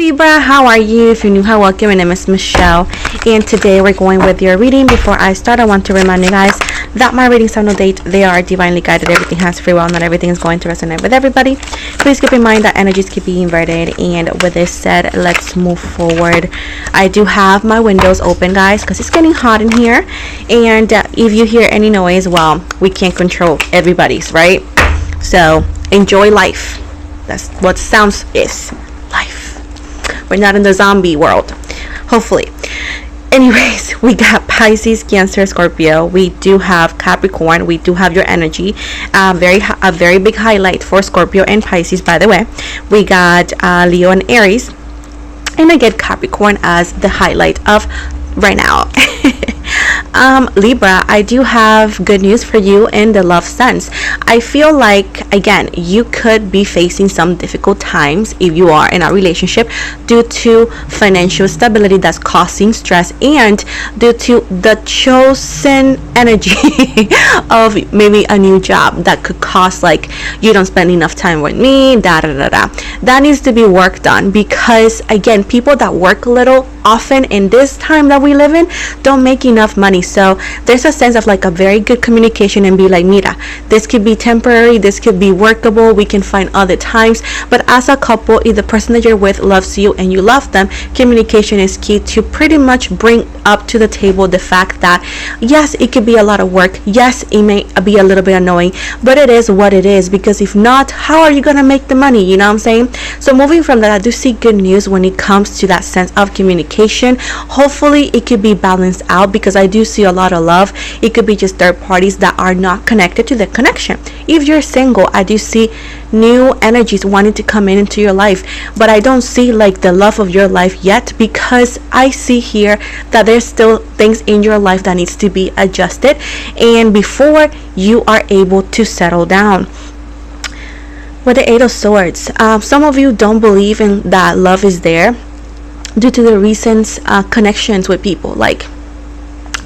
Libra, how are you? If you're new, hi, welcome. My name is Michelle, and today we're going with your reading. Before I start, I want to remind you guys that my readings are no date. They are divinely guided. Everything has free will. Not everything is going to resonate with everybody. Please keep in mind that energies can be inverted. And with this said, let's move forward. I do have my windows open, guys, because it's getting hot in here. And if you hear any noise, well, we can't control everybody's, right? So enjoy life. That's what sounds is life. We're not in the zombie world, hopefully. Anyways, we got Pisces, Cancer, Scorpio. We do have Capricorn. We do have your energy. A very big highlight for Scorpio and Pisces, by the way. We got Leo and Aries, and I get Capricorn as the highlight of right now. Libra, I do have good news for you in the love sense. I feel like, again, you could be facing some difficult times if you are in a relationship due to financial stability that's causing stress, and due to the chosen energy of maybe a new job that could cause, like, you don't spend enough time with me, that needs to be worked on, because again, people that work a little often in this time that we live in don't make enough money. So there's a sense of like a very good communication and be like, mira, this could be temporary, this could be workable, we can find other times. But as a couple, if the person that you're with loves you and you love them, communication is key to pretty much bring up to the table the fact that yes, it could be a lot of work, yes, it may be a little bit annoying, but it is what it is, because if not, how are you gonna make the money? You know what I'm saying? So moving from that, I do see good news when it comes to that sense of communication. Hopefully it could be balanced out, because I do see a lot of love. It could be just third parties that are not connected to the connection. If you're single, I do see new energies wanting to come into your life, but I don't see like the love of your life yet, because I see here that there's still things in your life that needs to be adjusted, and before you are able to settle down. With the Eight of Swords, some of you don't believe in that love is there due to the recent connections with people, like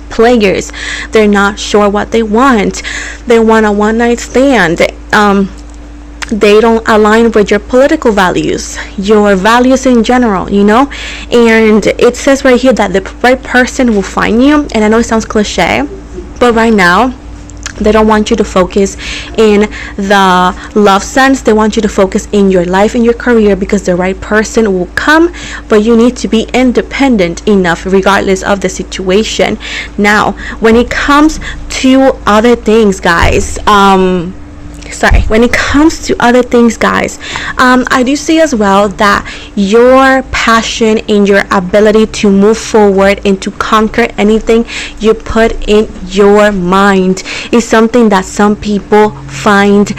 players. They're not sure what they want. They want a one-night stand. They don't align with your political values, your values in general, you know. And it says right here that the right person will find you, and I know it sounds cliche, but right now they don't want you to focus in the love sense. They want you to focus in your life and your career, because the right person will come, but you need to be independent enough regardless of the situation. Now, when it comes to other things, guys, I do see as well that your passion and your ability to move forward and to conquer anything you put in your mind is something that some people find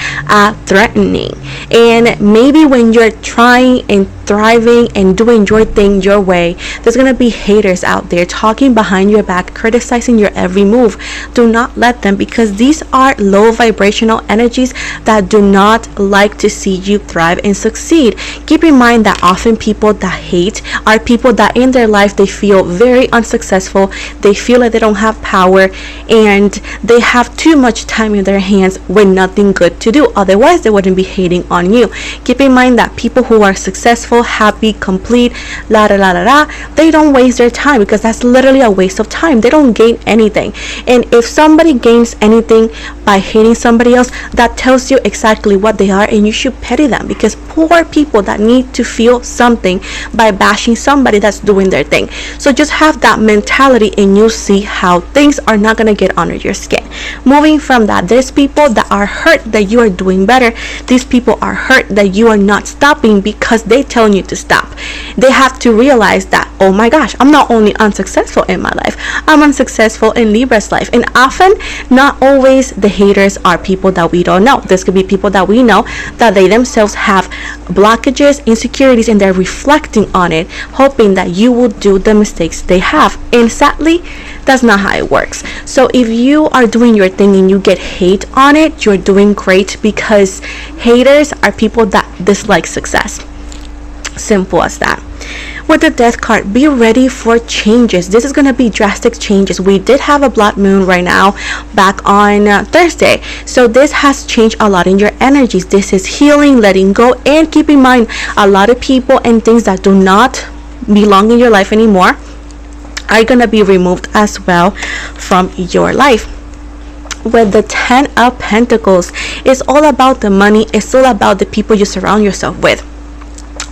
threatening. And maybe when you're trying and thriving and doing your thing your way, there's gonna be haters out there talking behind your back, criticizing your every move. Do not let them, because these are low vibrational energies that do not like to see you thrive and succeed. Keep in mind that often people that hate are people that in their life they feel very unsuccessful, they feel like they don't have power, and they have too much time in their hands with nothing good to do. Otherwise they wouldn't be hating on you. Keep in mind that people who are successful, happy, complete, they don't waste their time, because that's literally a waste of time. They don't gain anything. And if somebody gains anything by hating somebody else, that tells you exactly what they are, and you should pity them, because poor people that need to feel something by bashing somebody that's doing their thing. So just have that mentality, and you'll see how things are not going to get under your skin. Moving from that, there's people that are hurt that you are doing better. These people are hurt that you are not stopping, because they telling you to stop. They have to realize that, oh my gosh, I'm not only unsuccessful in my life, I'm unsuccessful in Libra's life. And often, not always the haters are people that we don't know. This could be people that we know that they themselves have blockages, insecurities, and they're reflecting on it, hoping that you will do the mistakes they have. And sadly, that's not how it works. So if you are doing your thing and you get hate on it, you're doing great, because haters are people that dislike success. Simple as that. With the Death card, be ready for changes. This is going to be drastic changes. We did have a blood moon right now back on Thursday, so this has changed a lot in your energies. This is healing, letting go, and keep in mind, a lot of people and things that do not belong in your life anymore are going to be removed as well from your life. With the 10 of Pentacles, it's all about the money. It's all about the people you surround yourself with.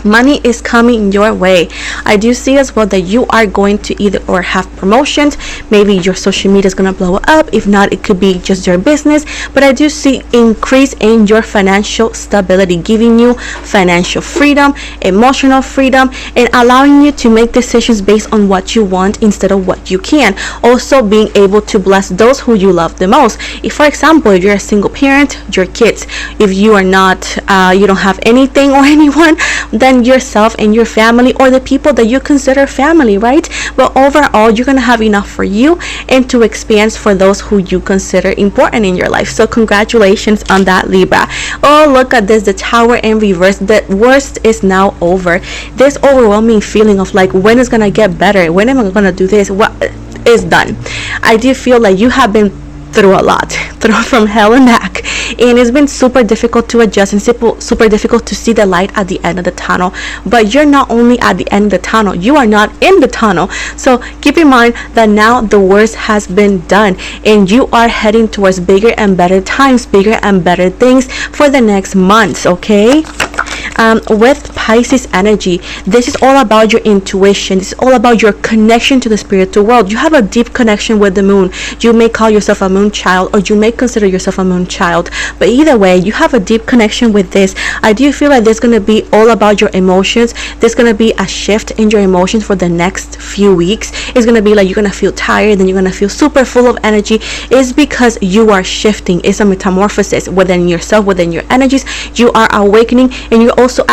Money is coming your way. I do see as well that you are going to either or have promotions. Maybe your social media is going to blow up. If not, it could be just your business. But I do see increase in your financial stability, giving you financial freedom, emotional freedom, and allowing you to make decisions based on what you want instead of what you can. Also being able to bless those who you love the most. If, for example, if you're a single parent, your kids. If you are not, you don't have anything or anyone, then yourself and your family, or the people that you consider family, right? But overall, you're gonna have enough for you and to expand for those who you consider important in your life. So congratulations on that, Libra. Oh, look at this, the Tower in reverse. The worst is now over. This overwhelming feeling of like, when is gonna get better? When am I gonna do this? What is done? I do feel like you have been through a lot, through from hell and back, and it's been super difficult to adjust and super difficult to see the light at the end of the tunnel. But you're not only at the end of the tunnel, you are not in the tunnel. So keep in mind that now the worst has been done and you are heading towards bigger and better times, bigger and better things for the next months. Okay, with Pisces energy, this is all about your intuition. This is all about your connection to the spiritual world. You have a deep connection with the moon. You may call yourself a moon child, or you may consider yourself a moon child, but either way, you have a deep connection with this. I do feel like there's going to be all about your emotions. There's going to be a shift in your emotions for the next few weeks. It's going to be like you're going to feel tired, then you're going to feel super full of energy. It's because you are shifting. It's a metamorphosis within yourself, within your energies. You are awakening, and you also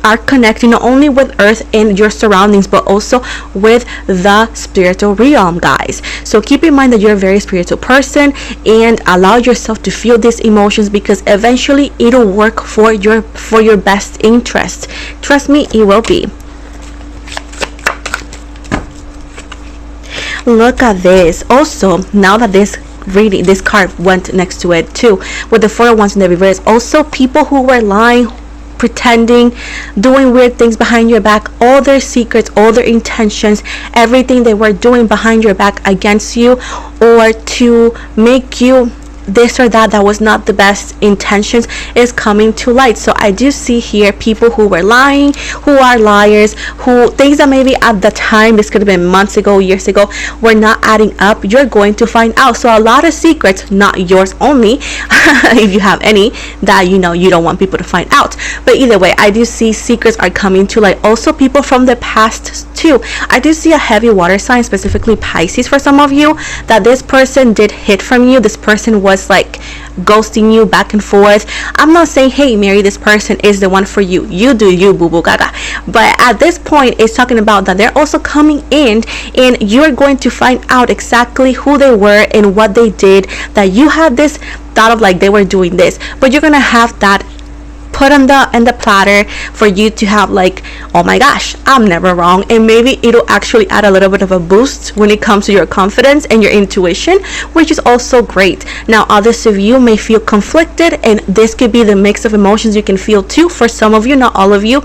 are connecting not only with earth and your surroundings, but also with the spiritual realm, guys. So keep in mind that you're a very spiritual person, and allow yourself to feel these emotions, because eventually it'll work for your best interest. Trust me, it will be. Look at this. Also, now that this card went next to it too, with the 4 of Wands in the reverse, also people who were lying, pretending, doing weird things behind your back, all their secrets, all their intentions, everything they were doing behind your back against you, or to make you this or that was not the best intentions, is coming to light. So I do see here people who were lying, who are liars, who things that maybe at the time, this could have been months ago, years ago, were not adding up. You're going to find out. So a lot of secrets, not yours only, if you have any, that you don't want people to find out. But either way, I do see secrets are coming to light. Also people from the past too. I do see a heavy water sign, specifically Pisces for some of you, that this person did hid from you. This person was like ghosting you back and forth. I'm not saying, hey Mary, this person is the one for you. You do you, boo boo gaga. But at this point, it's talking about that they're also coming in, and you're going to find out exactly who they were and what they did. That you had this thought of like they were doing this, but you're gonna have that put on the platter for you to have like, oh my gosh, I'm never wrong. And maybe it'll actually add a little bit of a boost when it comes to your confidence and your intuition, which is also great. Now others of you may feel conflicted, and this could be the mix of emotions you can feel too. For some of you, not all of you,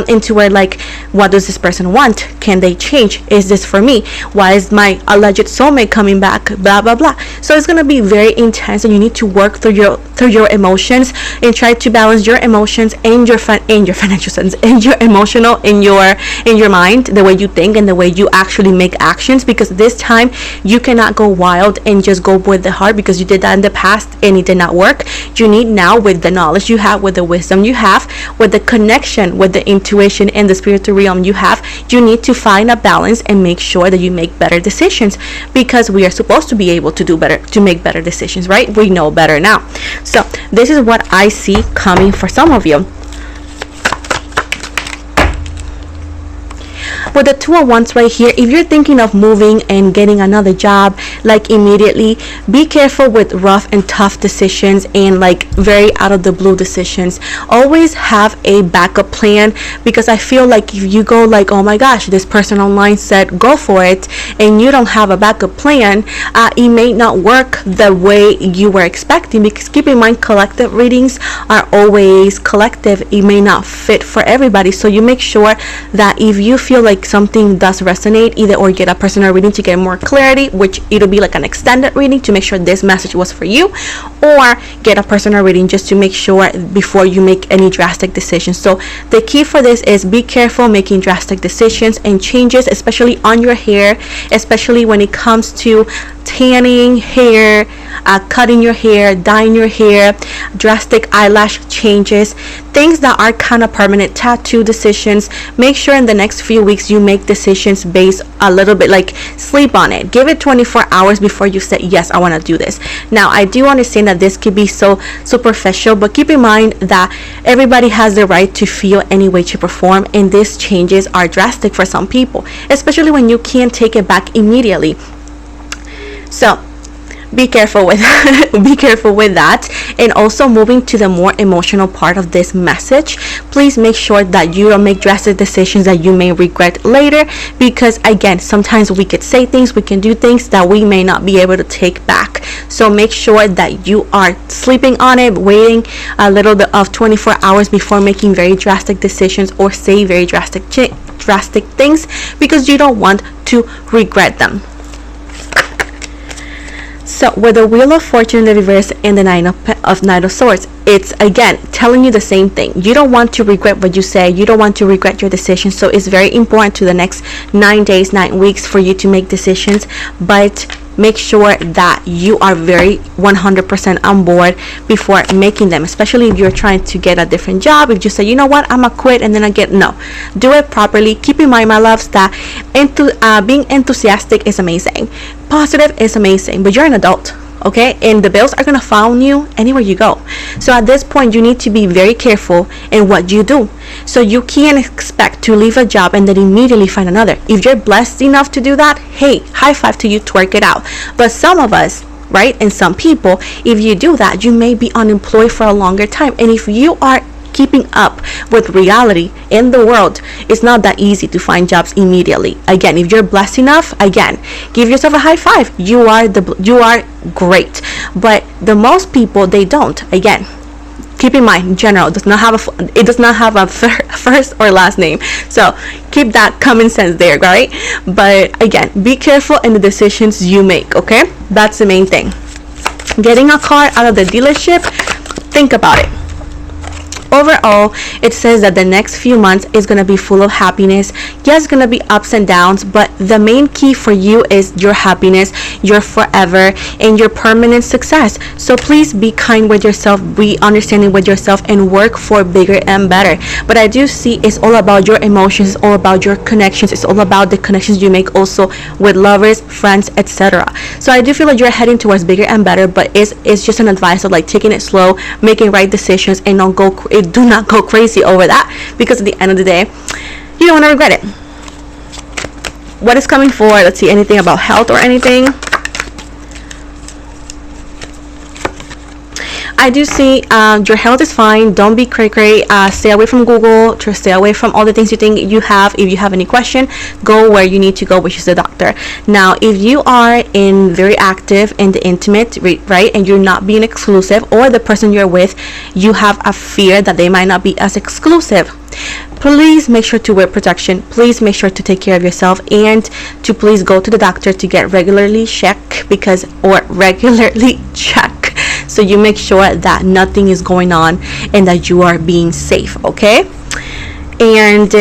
into where like, what does this person want? Can they change? Is this for me? Why is my alleged soulmate coming back? Blah blah blah. So it's gonna be very intense, and you need to work through your emotions and try to balance your emotions and your financial sense, and your emotional, in your mind, the way you think and the way you actually make actions, because this time you cannot go wild and just go with the heart, because you did that in the past and it did not work. You need now, with the knowledge you have, with the wisdom you have, with the connection with the intuition and the spiritual realm you have, you need to find a balance and make sure that you make better decisions, because we are supposed to be able to do better, to make better decisions, right? We know better now. So this is what I see coming for some of you. with the Two of Wands right here, if you're thinking of moving and getting another job like immediately, be careful with rough and tough decisions and like very out of the blue decisions. Always have a backup plan, because I feel like if you go like, oh my gosh, this person online said go for it, and you don't have a backup plan, it may not work the way you were expecting. Because keep in mind, collective readings are always collective. It may not fit for everybody, so you make sure that if you feel like something does resonate, either or get a personal reading to get more clarity, which it'll be like an extended reading to make sure this message was for you, or get a personal reading just to make sure before you make any drastic decisions. So the key for this is be careful making drastic decisions and changes, especially on your hair, especially when it comes to tanning hair, cutting your hair, dyeing your hair, drastic eyelash changes, things that are kind of permanent, tattoo decisions. Make sure in the next few weeks you make decisions based a little bit, like sleep on it. Give it 24 hours before you say, yes, I want to do this. Now, I do understand that this could be so superficial, but keep in mind that everybody has the right to feel any way, shape, or form, and these changes are drastic for some people, especially when you can't take it back immediately. So be careful with be careful with that. And also, moving to the more emotional part of this message, please make sure that you don't make drastic decisions that you may regret later, because again, sometimes we could say things, we can do things that we may not be able to take back. So make sure that you are sleeping on it, waiting a little bit of 24 hours before making very drastic decisions or say very drastic things, because you don't want to regret them. So with the Wheel of Fortune in the reverse and the Knight of Swords, it's again telling you the same thing. You don't want to regret what you say. You don't want to regret your decision. So it's very important to the next 9 days, 9 weeks for you to make decisions. But make sure that you are very 100% on board before making them, especially if you're trying to get a different job. If you say, you know what, I'm gonna quit and then I get, no, do it properly. Keep in mind, my loves, that being enthusiastic is amazing, positive is amazing, but you're an adult, okay, and the bills are gonna follow you anywhere you go. So at this point, you need to be very careful in what you do. So you can't expect to leave a job and then immediately find another. If you're blessed enough to do that, hey, high five to you, twerk it out. But some of us, right, and some people, if you do that, you may be unemployed for a longer time. And if you are keeping up with reality in the world, it's not that easy to find jobs immediately. Again, if you're blessed enough, again, give yourself a high five. You are great. But the most people, they don't. Again, keep in mind, general does not have a first or last name. So keep that common sense there, right? But again, be careful in the decisions you make, okay? That's the main thing. Getting a car out of the dealership, think about it. Overall, it says that the next few months is going to be full of happiness. Yes, it's going to be ups and downs, but the main key for you is your happiness, your forever, and your permanent success. So please be kind with yourself, be understanding with yourself, and work for bigger and better. But I do see it's all about your emotions, it's all about your connections, it's all about the connections you make also with lovers, friends, etc. So I do feel like you're heading towards bigger and better, but it's just an advice of like taking it slow, making right decisions, and do not go crazy over that, because at the end of the day, you don't want to regret it. What is coming forward? Let's see, anything about health or anything. I do see your health is fine. Don't be cray-cray. Stay away from Google. Stay away from all the things you think you have. If you have any question, go where you need to go, which is the doctor. Now, if you are very active in the intimate, right, and you're not being exclusive, or the person you're with, you have a fear that they might not be as exclusive, please make sure to wear protection. Please make sure to take care of yourself, and to please go to the doctor to get regularly checked, so you make sure that nothing is going on and that you are being safe, okay? And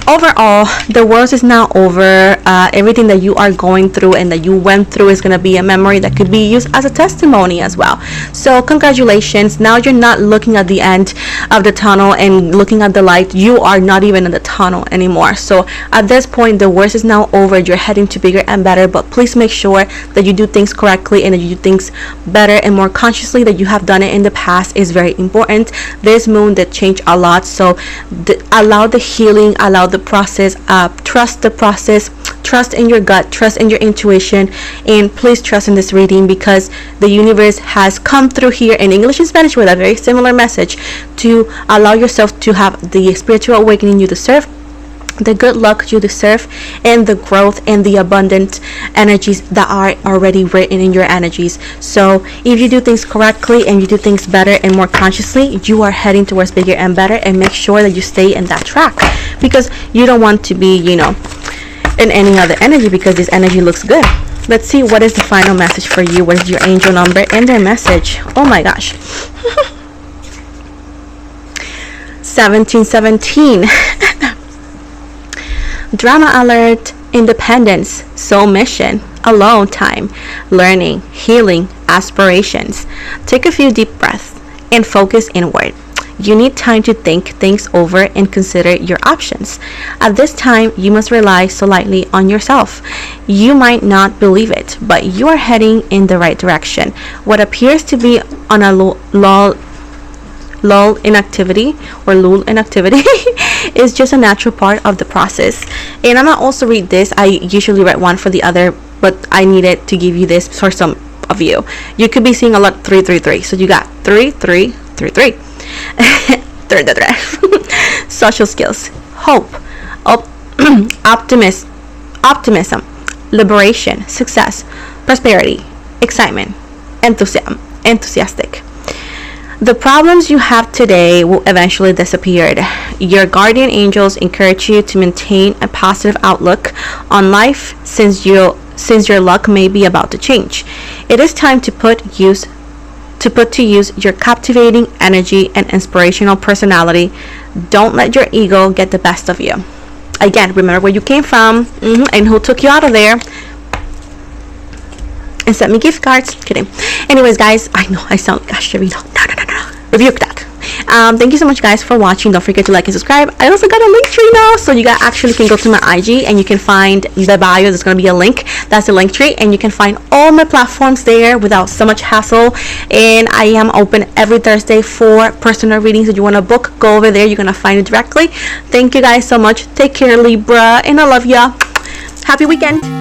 overall, the worst is now over. Everything that you are going through and that you went through is going to be a memory that could be used as a testimony as well. So congratulations. Now you're not looking at the end of the tunnel and looking at the light. You are not even in the tunnel anymore. So at this point, the worst is now over. You're heading to bigger and better, but please make sure that you do things correctly and that you do things better and more consciously that you have done it in the past is very important. This moon did change a lot, so allow the healing, allow the process trust the process, trust in your gut, trust in your intuition, and please trust in this reading, because the universe has come through here in English and Spanish with a very similar message to allow yourself to have the spiritual awakening you deserve, the good luck you deserve, and the growth and the abundant energies that are already written in your energies. So if you do things correctly and you do things better and more consciously, you are heading towards bigger and better. And make sure that you stay in that track, because you don't want to be, in any other energy, because this energy looks good. Let's see what is the final message for you. What is your angel number and their message? Oh my gosh. 1717. Drama alert, independence, soul mission, alone time, learning, healing, aspirations. Take a few deep breaths and focus inward. You need time to think things over and consider your options. At this time, you must rely solely on yourself. You might not believe it, but you are heading in the right direction. What appears to be on a lull in activity is just a natural part of the process. And I'm gonna also read this. I usually read one for the other, but I needed to give you this for some of you. You could be seeing a lot 333, so you got 3333. Social skills, hope, optimism, liberation, success, prosperity, excitement, enthusiastic. The problems you have today will eventually disappear. Your guardian angels encourage you to maintain a positive outlook on life, since your luck may be about to change. It is time to put to use your captivating energy and inspirational personality. Don't let your ego get the best of you. Again, remember where you came from, and who took you out of there, and sent me gift cards. Kidding. Anyways, guys, I know I sound like a Shavino. No. Rebuke that. Thank you so much, guys, for watching. Don't forget to like and subscribe. I also got a link tree now, so you guys actually can go to my IG and you can find the bio. There's going to be a link. That's the link tree, and you can find all my platforms there without so much hassle. And I am open every Thursday for personal readings. If you want to book, go over there. You're going to find it directly. Thank you guys so much. Take care, Libra, and I love ya. Happy weekend.